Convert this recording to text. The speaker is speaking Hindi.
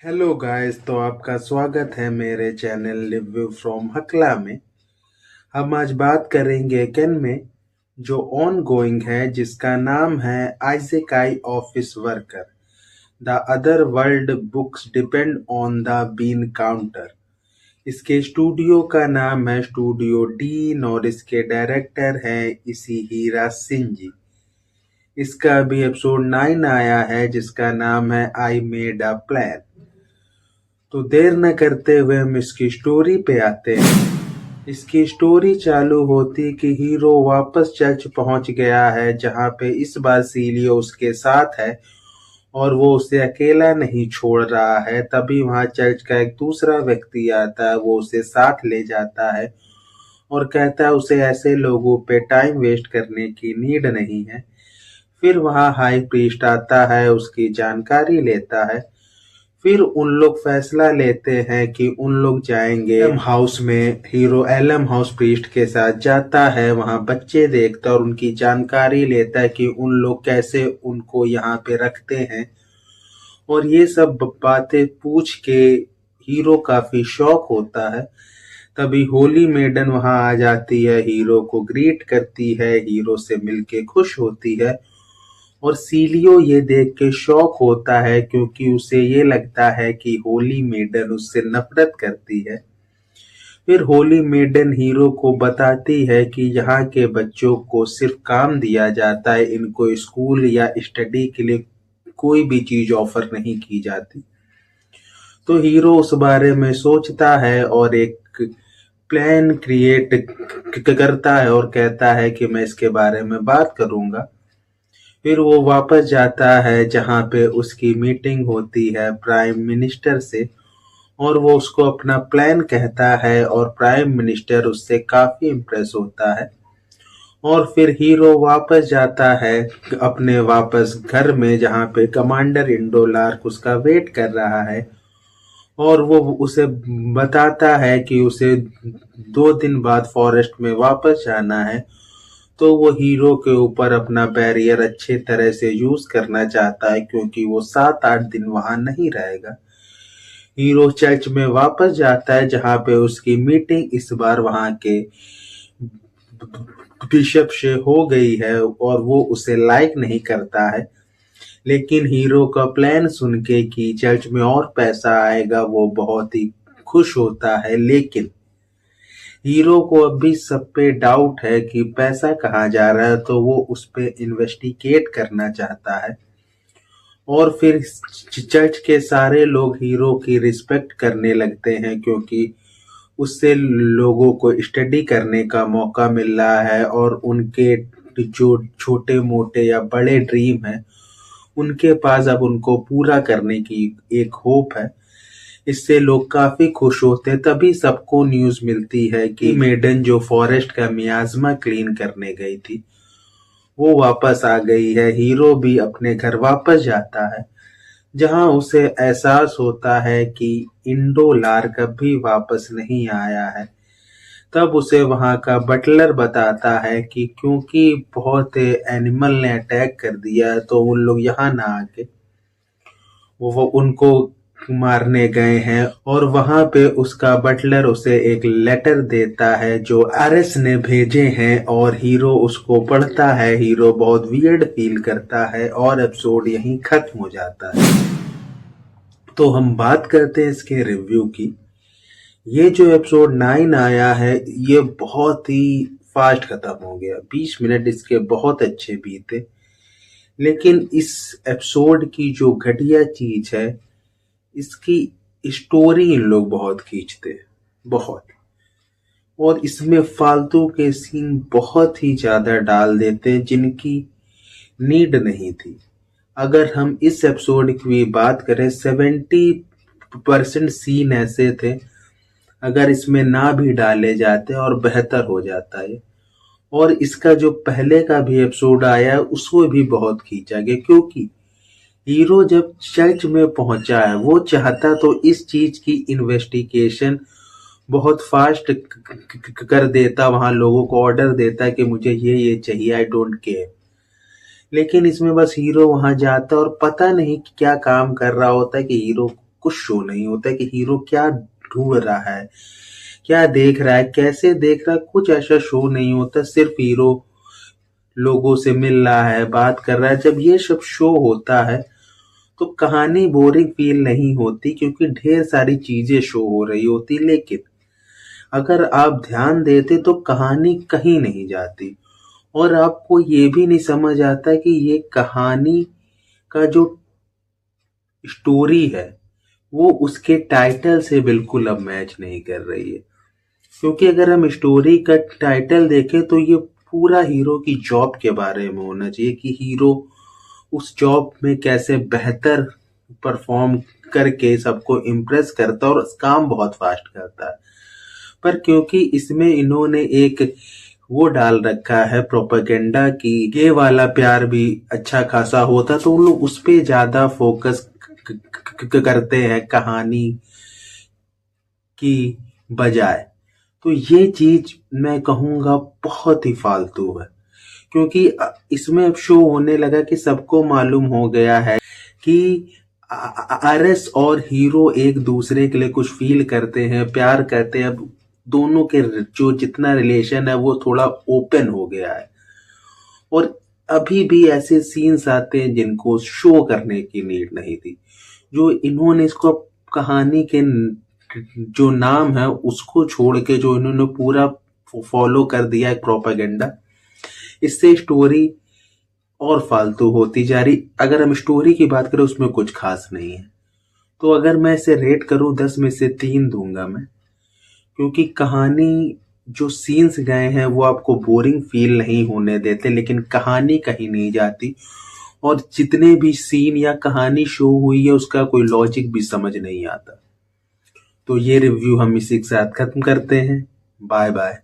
हेलो गाइस, तो आपका स्वागत है मेरे चैनल रिव्यू फ्रॉम हकला में। हम आज बात करेंगे केन में जो ऑन गोइंग है, जिसका नाम है Isekai office worker. The other world books depend on the bean counter. इसके स्टूडियो का नाम है स्टूडियो डीन और इसके डायरेक्टर हैं इशिहिरा शिंजी। इसका अभी एपिसोड 9 आया है जिसका नाम है आई मेड अ प्लान। तो देर न करते हुए हम इसकी स्टोरी पे आते हैं। इसकी स्टोरी चालू होती कि हीरो वापस चर्च पहुंच गया है, जहां पे इस बार सीलियो उसके साथ है और वो उसे अकेला नहीं छोड़ रहा है। तभी वहां चर्च का एक दूसरा व्यक्ति आता है, वो उसे साथ ले जाता है और कहता है उसे ऐसे लोगों पे टाइम वेस्ट करने की नीड नहीं है। फिर वहां हाई प्रीस्ट आता है, उसकी जानकारी लेता है। फिर उन लोग फैसला लेते हैं कि उन लोग जाएंगे एलम हाउस में। हीरो एलम हाउस प्रीस्ट के साथ जाता है, वहां बच्चे देखता है और उनकी जानकारी लेता है कि उन लोग कैसे उनको यहाँ पे रखते हैं। और ये सब बातें पूछ के हीरो काफी शॉक होता है। तभी होली मेडन वहां आ जाती है, हीरो को ग्रीट करती है, हीरो से मिलके खुश होती है। और सीलियो ये देख के शॉक होता है क्योंकि उसे ये लगता है कि होली मेडन उससे नफरत करती है। फिर होली मेडन हीरो को बताती है कि यहाँ के बच्चों को सिर्फ काम दिया जाता है, इनको स्कूल या स्टडी के लिए कोई भी चीज ऑफर नहीं की जाती। तो हीरो उस बारे में सोचता है और एक प्लान क्रिएट करता है और कहता है कि मैं इसके बारे में बात करूंगा। फिर वो वापस जाता है जहाँ पे उसकी मीटिंग होती है प्राइम मिनिस्टर से और वो उसको अपना प्लान कहता है और प्राइम मिनिस्टर उससे काफी इम्प्रेस होता है। और फिर हीरो वापस जाता है अपने वापस घर में, जहाँ पे कमांडर इंडोलार्क उसका वेट कर रहा है और वो उसे बताता है कि उसे 2 दिन बाद फॉरेस्ट में वापस जाना है। तो वो हीरो के ऊपर अपना बैरियर अच्छे तरह से यूज करना चाहता है क्योंकि वो 7-8 दिन वहां नहीं रहेगा। हीरो चर्च में वापस जाता है जहां पे उसकी मीटिंग इस बार वहां के बिशप से हो गई है और वो उसे लाइक नहीं करता है। लेकिन हीरो का प्लान सुन के कि चर्च में और पैसा आएगा वो बहुत ही खुश होता है। लेकिन हीरो को अभी सब पे डाउट है कि पैसा कहाँ जा रहा है, तो वो उस पे इन्वेस्टिगेट करना चाहता है। और फिर चर्च के सारे लोग हीरो की रिस्पेक्ट करने लगते हैं क्योंकि उससे लोगों को स्टडी करने का मौका मिल रहा है और उनके जो छोटे मोटे या बड़े ड्रीम है उनके पास अब उनको पूरा करने की एक होप है। इससे लोग काफी खुश होते हैं। तभी सबको न्यूज मिलती है कि मेडन जो फॉरेस्ट का मियाज़मा क्लीन करने गई थी वो वापस आ गई है। हीरो भी अपने घर वापस जाता है जहां उसे एहसास होता है कि इंडोलार कभी वापस नहीं आया है। तब उसे वहां का बटलर बताता है कि क्योंकि बहुत एनिमल ने अटैक कर दिया है तो उन लोग यहाँ ना आके वो उनको मारने गए हैं। और वहां पे उसका बटलर उसे एक लेटर देता है जो आरएस ने भेजे हैं और हीरो उसको पढ़ता है। हीरो बहुत वियर्ड फील करता है और एपिसोड यहीं खत्म हो जाता है। तो हम बात करते हैं इसके रिव्यू की। ये जो एपिसोड 9 आया है ये बहुत ही फास्ट खत्म हो गया। 20 मिनट इसके बहुत अच्छे बीते। लेकिन इस एपिसोड की जो घटिया चीज है, इसकी स्टोरी इन लोग बहुत खींचते हैं, बहुत। और इसमें फालतू के सीन बहुत ही ज्यादा डाल देते हैं जिनकी नीड नहीं थी। अगर हम इस एपिसोड की बात करें, 70% सीन ऐसे थे अगर इसमें ना भी डाले जाते और बेहतर हो जाता है। और इसका जो पहले का भी एपिसोड आया है उसको भी बहुत खींचा गया क्योंकि हीरो जब चर्च में पहुंचा है वो चाहता तो इस चीज की इन्वेस्टिगेशन बहुत फास्ट कर देता, वहां लोगों को ऑर्डर देता कि मुझे ये चाहिए, आई डोंट केयर। लेकिन इसमें बस हीरो वहां जाता और पता नहीं क्या काम कर रहा होता है कि हीरो कुछ शो नहीं होता है कि हीरो क्या ढूंढ रहा है, क्या देख रहा है, कैसे देख रहा है, कुछ ऐसा शो नहीं होता। सिर्फ हीरो लोगों से मिल रहा है, बात कर रहा है। जब ये सब शो होता है तो कहानी बोरिंग फील नहीं होती, क्योंकि ढेर सारी चीजें शो हो रही होती। लेकिन अगर आप ध्यान देते तो कहानी कहीं नहीं जाती, और आपको ये भी नहीं समझ आता कि ये कहानी का जो स्टोरी है वो उसके टाइटल से बिल्कुल अब मैच नहीं कर रही है। क्योंकि अगर हम स्टोरी का टाइटल देखें तो ये पूरा हीरो की जॉब के बारे में होना चाहिए कि हीरो उस जॉब में कैसे बेहतर परफॉर्म करके सबको इम्प्रेस करता है और काम बहुत फास्ट करता है। पर क्योंकि इसमें इन्होंने एक वो डाल रखा है प्रोपेगेंडा की ये वाला प्यार भी अच्छा खासा होता, तो उन लोग उस पे ज्यादा फोकस करते हैं कहानी की बजाय। तो ये चीज मैं कहूंगा बहुत ही फालतू है, क्योंकि इसमें अब शो होने लगा कि सबको मालूम हो गया है कि आरएस और हीरो एक दूसरे के लिए कुछ फील करते हैं, प्यार करते हैं। अब दोनों के जो जितना रिलेशन है वो थोड़ा ओपन हो गया है, और अभी भी ऐसे सीन्स आते हैं जिनको शो करने की नीड नहीं थी। जो इन्होंने इसको कहानी के जो नाम है उसको छोड़ के जो इन्होंने पूरा फॉलो कर दिया है प्रोपेगेंडा, इससे स्टोरी और फालतू होती जा रही। अगर हम स्टोरी की बात करें उसमें कुछ खास नहीं है, तो अगर मैं इसे रेट करूं 10 में से 3 दूंगा मैं, क्योंकि कहानी जो सीन्स गए हैं वो आपको बोरिंग फील नहीं होने देते, लेकिन कहानी कहीं नहीं जाती, और जितने भी सीन या कहानी शो हुई है उसका कोई लॉजिक भी समझ नहीं आता। तो ये रिव्यू हम इसी के साथ खत्म करते हैं। Bye bye.